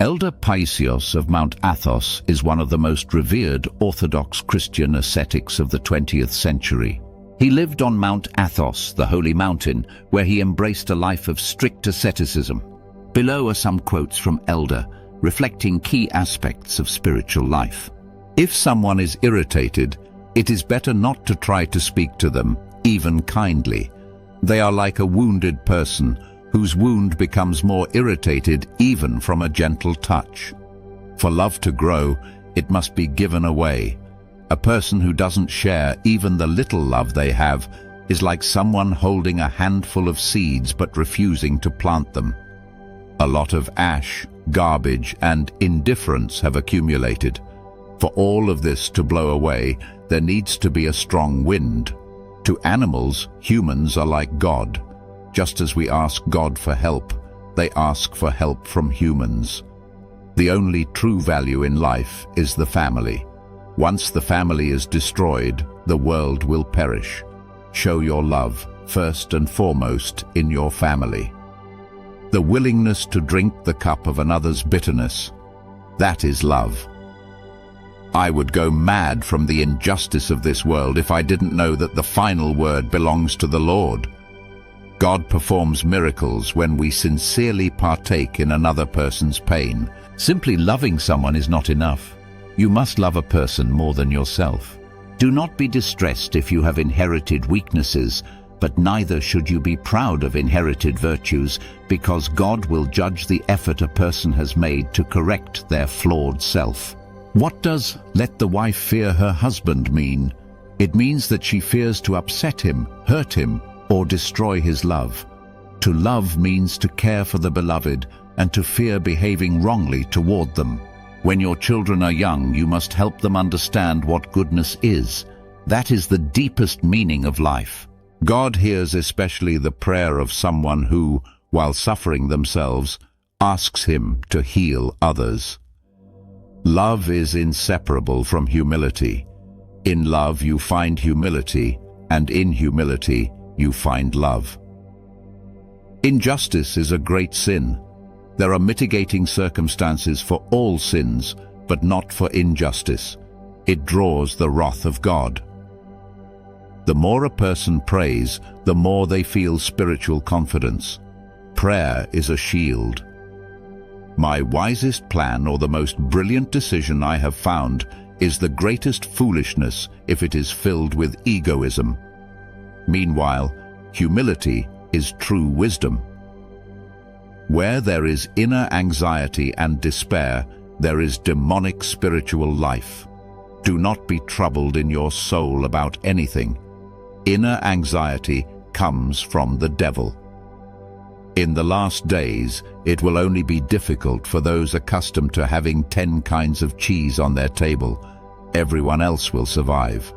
Elder Paisios of Mount Athos is one of the most revered Orthodox Christian ascetics of the 20th century. He lived on Mount Athos, the holy mountain, where he embraced a life of strict asceticism. Below are some quotes from Elder, reflecting key aspects of spiritual life. If someone is irritated, it is better not to try to speak to them, even kindly. They are like a wounded person, whose wound becomes more irritated even from a gentle touch. For love to grow, it must be given away. A person who doesn't share even the little love they have is like someone holding a handful of seeds but refusing to plant them. A lot of ash, garbage, and indifference have accumulated. For all of this to blow away, there needs to be a strong wind. To animals, humans are like God. Just as we ask God for help, they ask for help from humans. The only true value in life is the family. Once the family is destroyed, the world will perish. Show your love, first and foremost, in your family. The willingness to drink the cup of another's bitterness, that is love. I would go mad from the injustice of this world if I didn't know that the final word belongs to the Lord. God performs miracles when we sincerely partake in another person's pain. Simply loving someone is not enough. You must love a person more than yourself. Do not be distressed if you have inherited weaknesses, but neither should you be proud of inherited virtues, because God will judge the effort a person has made to correct their flawed self. What does "let the wife fear her husband" mean? It means that she fears to upset him, hurt him, or destroy his love. To love means to care for the beloved and to fear behaving wrongly toward them. When your children are young, you must help them understand what goodness is. That is the deepest meaning of life. God hears especially the prayer of someone who, while suffering themselves, asks Him to heal others. Love is inseparable from humility. In love you find humility, and in humility you find love. Injustice is a great sin. There are mitigating circumstances for all sins, but not for injustice. It draws the wrath of God. The more a person prays, the more they feel spiritual confidence. Prayer is a shield. My wisest plan or the most brilliant decision I have found is the greatest foolishness if it is filled with egoism. Meanwhile, humility is true wisdom. Where there is inner anxiety and despair, there is demonic spiritual life. Do not be troubled in your soul about anything. Inner anxiety comes from the devil. In the last days, it will only be difficult for those accustomed to having 10 kinds of cheese on their table. Everyone else will survive.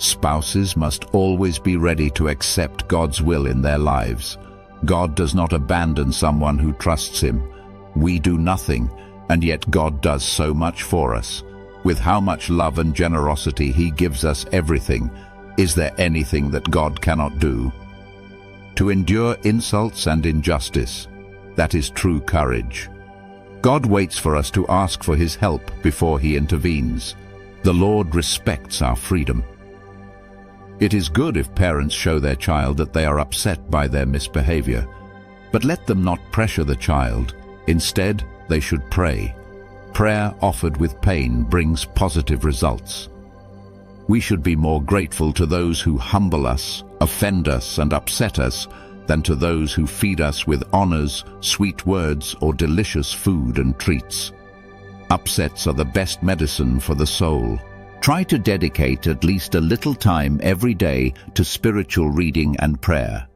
Spouses must always be ready to accept God's will in their lives. God does not abandon someone who trusts Him. We do nothing, and yet God does so much for us. With how much love and generosity He gives us everything, is there anything that God cannot do? To endure insults and injustice, that is true courage. God waits for us to ask for His help before He intervenes. The Lord respects our freedom. It is good if parents show their child that they are upset by their misbehavior, but let them not pressure the child. Instead, they should pray. Prayer offered with pain brings positive results. We should be more grateful to those who humble us, offend us, and upset us than to those who feed us with honors, sweet words, or delicious food and treats. Upsets are the best medicine for the soul. Try to dedicate at least a little time every day to spiritual reading and prayer.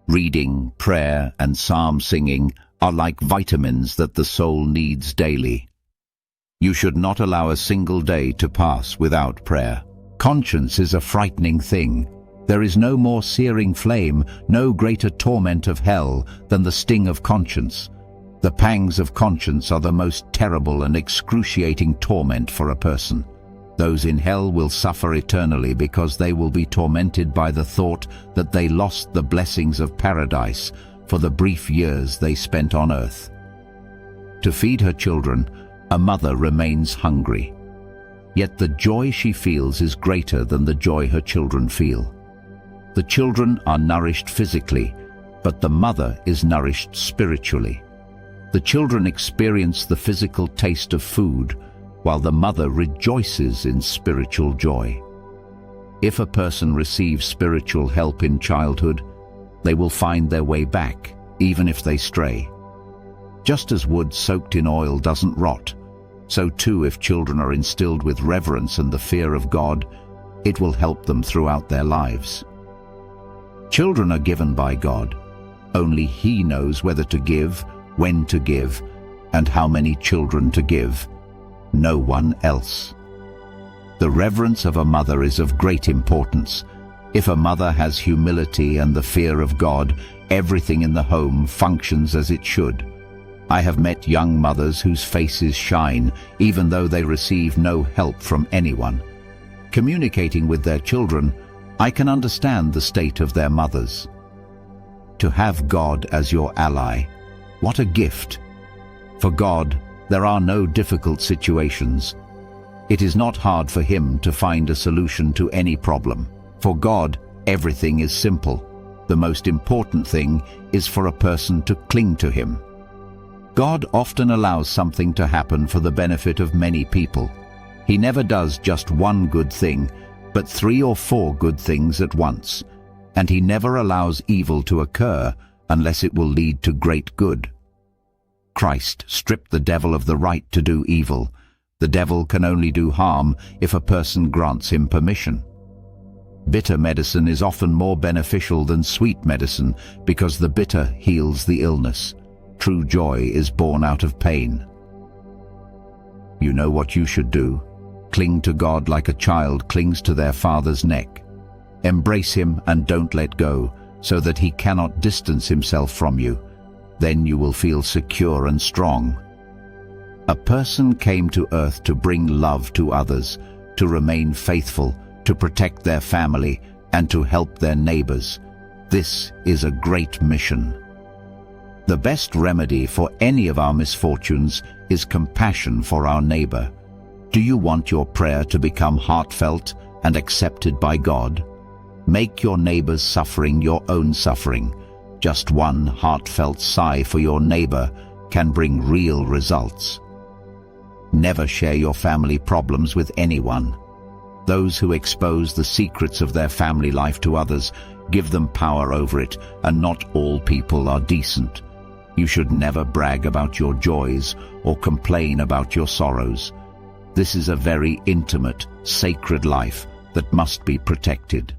Reading, prayer, and psalm singing are like vitamins that the soul needs daily. You should not allow a single day to pass without prayer. Conscience is a frightening thing. There is no more searing flame, no greater torment of hell than the sting of conscience. The pangs of conscience are the most terrible and excruciating torment for a person. Those in hell will suffer eternally because they will be tormented by the thought that they lost the blessings of paradise for the brief years they spent on earth. To feed her children, a mother remains hungry. Yet the joy she feels is greater than the joy her children feel. The children are nourished physically, but the mother is nourished spiritually. The children experience the physical taste of food, while the mother rejoices in spiritual joy. If a person receives spiritual help in childhood, they will find their way back, even if they stray. Just as wood soaked in oil doesn't rot, so too if children are instilled with reverence and the fear of God, it will help them throughout their lives. Children are given by God. Only He knows whether to give, when to give, and how many children to give. No one else. The reverence of a mother is of great importance. If a mother has humility and the fear of God, everything in the home functions as it should. I have met young mothers whose faces shine, even though they receive no help from anyone. Communicating with their children, I can understand the state of their mothers. To have God as your ally, what a gift! For God, there are no difficult situations. It is not hard for Him to find a solution to any problem. For God, everything is simple. The most important thing is for a person to cling to Him. God often allows something to happen for the benefit of many people. He never does just one good thing, but 3 or 4 good things at once. And He never allows evil to occur unless it will lead to great good. Christ stripped the devil of the right to do evil. The devil can only do harm if a person grants him permission. Bitter medicine is often more beneficial than sweet medicine because the bitter heals the illness. True joy is born out of pain. You know what you should do. Cling to God like a child clings to their father's neck. Embrace Him and don't let go, so that He cannot distance Himself from you. Then you will feel secure and strong. A person came to earth to bring love to others, to remain faithful, to protect their family, and to help their neighbors. This is a great mission. The best remedy for any of our misfortunes is compassion for our neighbor. Do you want your prayer to become heartfelt and accepted by God? Make your neighbor's suffering your own suffering. Just one heartfelt sigh for your neighbor can bring real results. Never share your family problems with anyone. Those who expose the secrets of their family life to others give them power over it, and not all people are decent. You should never brag about your joys or complain about your sorrows. This is a very intimate, sacred life that must be protected.